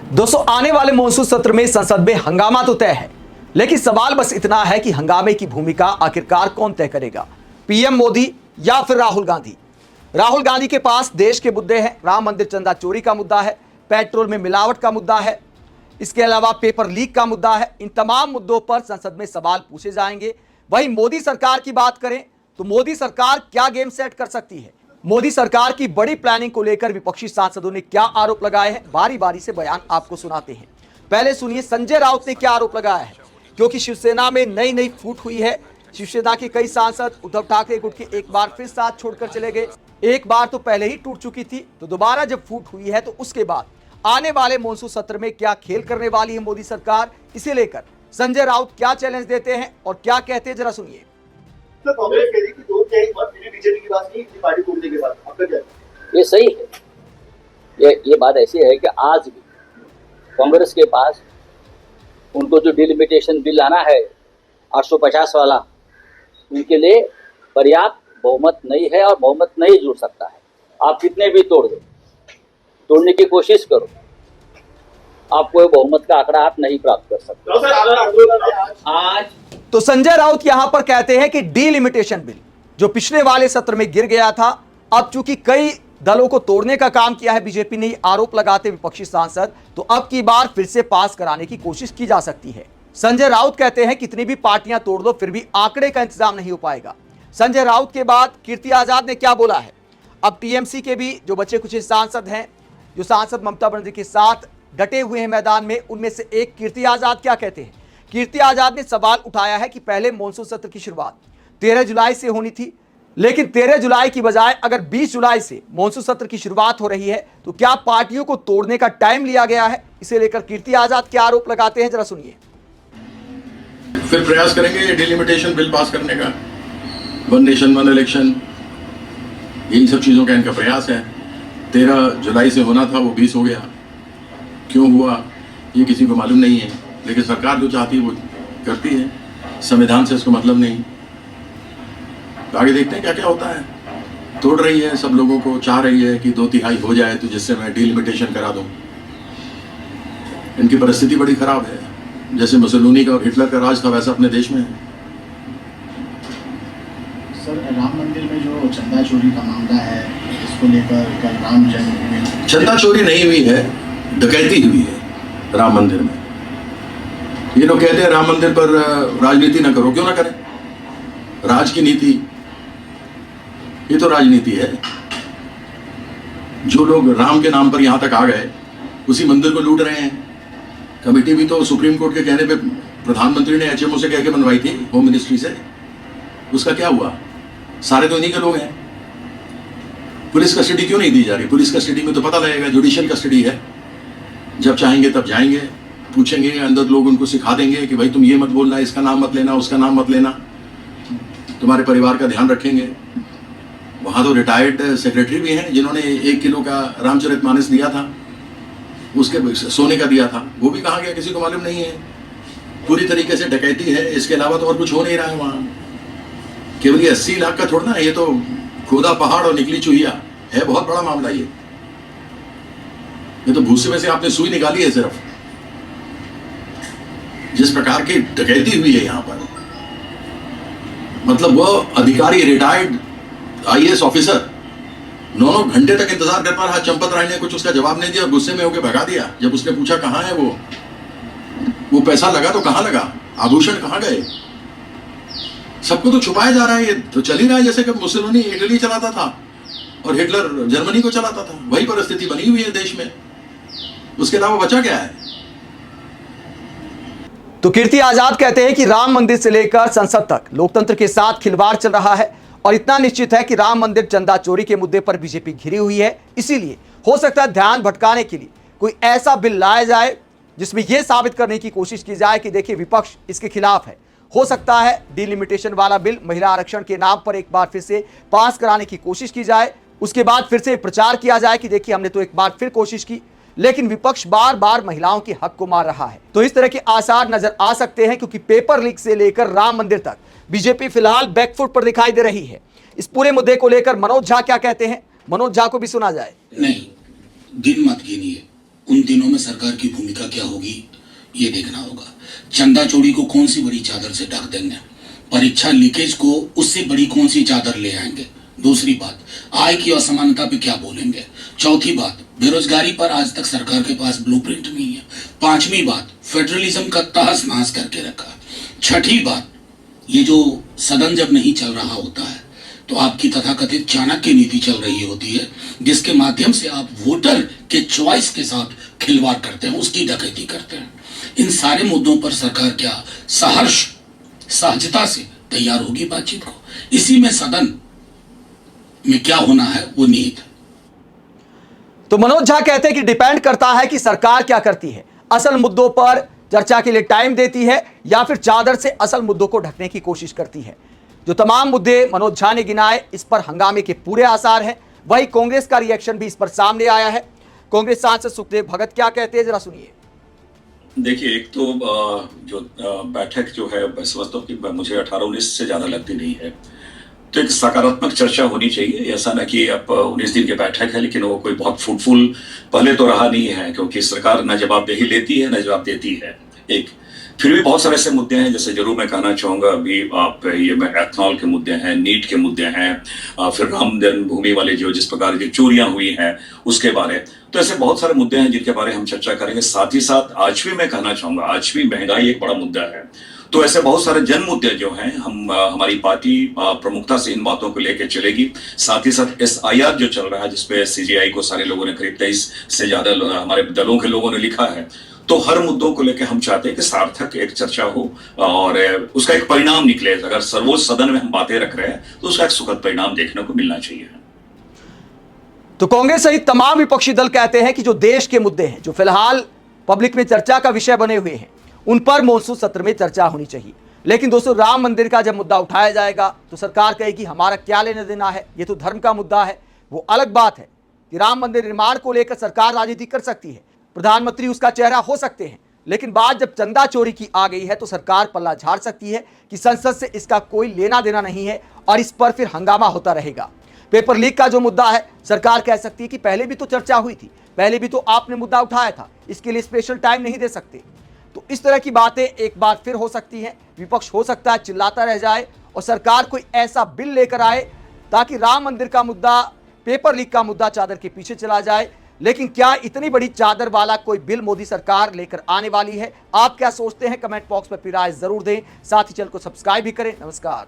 दोस्तों, आने वाले मॉनसून सत्र में संसद में हंगामा तो तय है, लेकिन सवाल बस इतना है कि हंगामे की भूमिका आखिरकार कौन तय करेगा, पीएम मोदी या फिर राहुल गांधी। राहुल गांधी के पास देश के मुद्दे हैं, राम मंदिर चंदा चोरी का मुद्दा है, पेट्रोल में मिलावट का मुद्दा है, इसके अलावा पेपर लीक का मुद्दा है। इन तमाम मुद्दों पर संसद में सवाल पूछे जाएंगे। वहीं मोदी सरकार की बात करें तो मोदी सरकार क्या गेम सेट कर सकती है, मोदी सरकार की बड़ी प्लानिंग को लेकर विपक्षी सांसदों ने क्या आरोप लगाए हैं, बारी बारी से बयान आपको सुनाते हैं। पहले सुनिए संजय राउत ने क्या आरोप लगाया है, क्योंकि शिवसेना में नई नई फूट हुई है। शिवसेना के कई सांसद उद्धव ठाकरे गुट के एक बार फिर साथ छोड़कर चले गए। एक बार तो पहले ही टूट चुकी थी, तो दोबारा जब फूट हुई है तो उसके बाद आने वाले मॉनसून सत्र में क्या खेल करने वाली है मोदी सरकार, इसे लेकर संजय राउत क्या चैलेंज देते हैं और क्या कहते हैं, जरा सुनिए। तो कांग्रेस कह रही कि 2 तिहाई मत बीजेपी की बात नहीं, पार्टी तोड़ने के बाद आपका क्या? ये सही है। ये बात ऐसी है कि आज भी कांग्रेस के पास उनको जो डिलिमिटेशन बिल लाना है 850 वाला, उनके लिए पर्याप्त बहुमत नहीं है और बहुमत नहीं जुड़ सकता है। आप कितने भी तोड़ दो, तोड़ने की कोशिश करो, आप कोई बहुमत का आंकड़ा आप नहीं प्राप्त कर सकते। आज तो संजय राउत यहां पर कहते हैं कि डीलिमिटेशन बिल जो पिछले वाले सत्र में गिर गया था, अब चूंकि कई दलों को तोड़ने का काम किया है बीजेपी ने, आरोप लगाते विपक्षी सांसद, तो अब की बार फिर से पास कराने की कोशिश की जा सकती है। संजय राउत कहते हैं कितनी भी पार्टियां तोड़ दो फिर भी आंकड़े का इंतजाम नहीं हो पाएगा। संजय राउत के बाद कीर्ति आजाद ने क्या बोला है। अब टीएमसी के भी जो बचे कुछ सांसद हैं, जो सांसद ममता बनर्जी के साथ डटे हुए हैं मैदान में, उनमें से एक कीर्ति आजाद क्या कहते हैं। कीर्ति आजाद ने सवाल उठाया है कि पहले मॉनसून सत्र की शुरुआत 13 जुलाई से होनी थी, लेकिन 13 जुलाई की बजाय अगर 20 जुलाई से मॉनसून सत्र की शुरुआत हो रही है तो क्या पार्टियों को तोड़ने का टाइम लिया गया है। इसे लेकर कीर्ति आजाद क्या आरोप लगाते हैं, जरा सुनिए। फिर प्रयास करेंगे डिलिमिटेशन बिल पास करने का, 1 नेशन 1 इलेक्शन, इन सब चीजों का इनका प्रयास है। 13 जुलाई से होना था, वो 20 हो गया। क्यों हुआ ये किसी को मालूम नहीं है, लेकिन सरकार जो चाहती है वो करती है, संविधान से इसको मतलब नहीं। तो आगे देखते हैं क्या क्या होता है। तोड़ रही है, सब लोगों को चाह रही है कि 2 तिहाई हो जाए तो जिससे मैं डीलिमिटेशन करा दूं। इनकी परिस्थिति बड़ी खराब है, जैसे मुसोलिनी का और हिटलर का राज था वैसा अपने देश में है। सर, राम मंदिर में जो चंदा चोरी का मामला है, इसको लेकर कल राम जन्मभूमि, चंदा चोरी नहीं हुई है, डकैती हुई है राम मंदिर में। ये लोग कहते हैं राम मंदिर पर राजनीति ना करो, क्यों ना करें। राज की नीति, ये तो राजनीति है। जो लोग राम के नाम पर यहां तक आ गए, उसी मंदिर को लूट रहे हैं। कमेटी भी तो सुप्रीम कोर्ट के कहने पे प्रधानमंत्री ने एचएमओ से कह के बनवाई थी, होम मिनिस्ट्री से। उसका क्या हुआ? सारे तो इन्हीं के लोग हैं। पुलिस कस्टडी क्यों नहीं दी जा रही? पुलिस कस्टडी में तो पता लगेगा, जुडिशियल कस्टडी है। जब चाहेंगे तब जाएंगे, पूछेंगे, अंदर लोग उनको सिखा देंगे कि भाई तुम ये मत बोलना, इसका नाम मत लेना, उसका नाम मत लेना, तुम्हारे परिवार का ध्यान रखेंगे। वहाँ तो रिटायर्ड सेक्रेटरी भी हैं जिन्होंने 1 किलो का रामचरितमानस दिया था, उसके सोने का दिया था, वो भी कहाँ गया किसी को मालूम नहीं है। पूरी तरीके से डकैती है, इसके अलावा तो और कुछ हो नहीं रहा है वहाँ। केवल ये 80 लाख का थोड़ा ना, ये तो खोदा पहाड़ और निकली चूहिया है, बहुत बड़ा मामला ये तो भूसे में से आपने सुई निकाली है सिर्फ। जिस प्रकार की डकैती हुई है यहाँ पर, मतलब वो अधिकारी रिटायर्ड आईएएस ऑफिसर 9 घंटे तक इंतजार करता रहा। चंपत राय ने कुछ उसका जवाब नहीं दिया, गुस्से में होकर भगा दिया। जब उसने पूछा कहाँ है वो पैसा लगा तो कहाँ लगा, आभूषण कहाँ गए, सबको तो छुपाया जा रहा है। ये तो चल ही रहा है जैसे कि मुसोलिनी इटली चलाता था और हिटलर जर्मनी को चलाता था। वही परिस्थिति बनी हुई है देश में, उसके अलावा बचा क्या है। तो कीर्ति आजाद कहते हैं कि राम मंदिर से लेकर संसद तक लोकतंत्र के साथ खिलवाड़ चल रहा है और इतना निश्चित है कि राम मंदिर चंदा चोरी के मुद्दे पर बीजेपी घिरी हुई है। इसीलिए हो सकता है ध्यान भटकाने के लिए कोई ऐसा बिल लाया जाए जिसमें यह साबित करने की कोशिश की जाए कि देखिए विपक्ष इसके खिलाफ है। हो सकता है डीलिमिटेशन वाला बिल, महिला आरक्षण के नाम पर एक बार फिर से पास कराने की कोशिश की जाए, उसके बाद फिर से प्रचार किया जाए कि देखिए हमने तो एक बार फिर कोशिश की, लेकिन विपक्ष बार बार महिलाओं के हक को मार रहा है। तो इस तरह के आसार नजर आ सकते हैं, क्योंकि पेपर लीक से लेकर राम मंदिर तक बीजेपी फिलहाल बैकफुट पर दिखाई दे रही है। इस पूरे मुद्दे को लेकर मनोज झा क्या कहते हैं, मनोज झा को भी सुना जाए। नहीं, दिन मत गिनिए, उन दिनों में सरकार की भूमिका क्या होगी ये देखना होगा। चंदा चोरी को कौन सी बड़ी चादर से ढक देंगे, परीक्षा लीकेज को उससे बड़ी कौन सी चादर ले आएंगे। दूसरी बात, आय की असमानता पे क्या बोलेंगे। चौथी बात, बेरोजगारी पर आज तक सरकार के पास ब्लूप्रिंट नहीं है। पांचवी बात, फेडरलिज्म का तहस नहस करके रखा। छठी बात, ये जो सदन जब नहीं चल रहा होता है तो आपकी तथाकथित चाणक्य नीति चल रही होती है, जिसके माध्यम से आप वोटर के चॉइस के साथ खिलवाड़ करते हैं, उसकी डकैती करते हैं। इन सारे मुद्दों पर सरकार क्या सहर्ष सहजता से तैयार होगी बातचीत को। इसी में सदन में क्या होना है वो निहित है। तो मनोज झा कहते हैं कि डिपेंड करता है कि सरकार क्या करती है, असल मुद्दों पर चर्चा के लिए टाइम देती है या फिर चादर से असल मुद्दों को ढकने की कोशिश करती है। जो तमाम मुद्दे मनोज झा ने गिनाए, इस पर हंगामे के पूरे आसार हैं। वही कांग्रेस का रिएक्शन भी इस पर सामने आया है। कांग्रेस सांसद सुखदेव भगत क्या कहते हैं, जरा सुनिए। देखिए, एक तो जो बैठक जो है मैं समझता हूँ कि मुझे 18-19 से ज्यादा लगती नहीं है, तो एक सकारात्मक चर्चा होनी चाहिए। ऐसा ना कि अब 19 दिन की बैठक है लेकिन वो कोई बहुत फ्रूटफुल पहले तो रहा नहीं है, क्योंकि सरकार न जवाबदेही लेती है न जवाब देती है। एक फिर भी बहुत सारे ऐसे मुद्दे हैं, जैसे जरूर मैं कहना चाहूंगा अभी आप ये एथनॉल के मुद्दे हैं, नीट के मुद्दे हैं, फिर राम जन्मभूमि वाले जो जिस प्रकार की चोरियां हुई हैं उसके बारे, तो ऐसे बहुत सारे मुद्दे हैं जिनके बारे हम चर्चा करेंगे। साथ ही साथ आज भी मैं कहना चाहूंगा, आज भी महंगाई एक बड़ा मुद्दा है। तो ऐसे बहुत सारे जन मुद्दे जो हैं, हमारी पार्टी प्रमुखता से इन बातों को लेकर चलेगी। साथ ही साथ SIR जो चल रहा है, जिसपे CGI को सारे लोगों ने करीब 23 से ज्यादा हमारे दलों के लोगों ने लिखा है, तो हर मुद्दों को लेकर हम चाहते हैं कि सार्थक एक चर्चा हो और उसका एक परिणाम निकले। अगर सर्वोच्च सदन में हम बातें रख रहे हैं तो उसका एक सुखद परिणाम देखने को मिलना चाहिए। तो कांग्रेस सहित तमाम विपक्षी दल कहते हैं कि जो देश के मुद्दे हैं, जो फिलहाल पब्लिक में चर्चा का विषय बने हुए हैं, उन पर मॉनसून सत्र में चर्चा होनी चाहिए। लेकिन दोस्तों, राम मंदिर का जब मुद्दा उठाया जाएगा तो सरकार कहेगी हमारा क्या लेना देना है, ये तो धर्म का मुद्दा है। वो अलग बात है कि राम मंदिर निर्माण को लेकर सरकार राजनीति कर सकती है, प्रधानमंत्री उसका चेहरा हो सकते हैं, लेकिन बात जब चंदा चोरी की आ गई है तो सरकार पल्ला झाड़ सकती है कि संसद से इसका कोई लेना देना नहीं है और इस पर फिर हंगामा होता रहेगा। पेपर लीक का जो मुद्दा है, सरकार कह सकती है कि पहले भी तो चर्चा हुई थी, पहले भी तो आपने मुद्दा उठाया था, इसके लिए स्पेशल टाइम नहीं दे सकते। तो इस तरह की बातें एक बार फिर हो सकती हैं। विपक्ष हो सकता है चिल्लाता रह जाए और सरकार कोई ऐसा बिल लेकर आए ताकि राम मंदिर का मुद्दा, पेपर लीक का मुद्दा चादर के पीछे चला जाए। लेकिन क्या इतनी बड़ी चादर वाला कोई बिल मोदी सरकार लेकर आने वाली है? आप क्या सोचते हैं? कमेंट बॉक्स में अपनी राय जरूर दें। साथ ही चैनल को सब्सक्राइब भी करें। नमस्कार।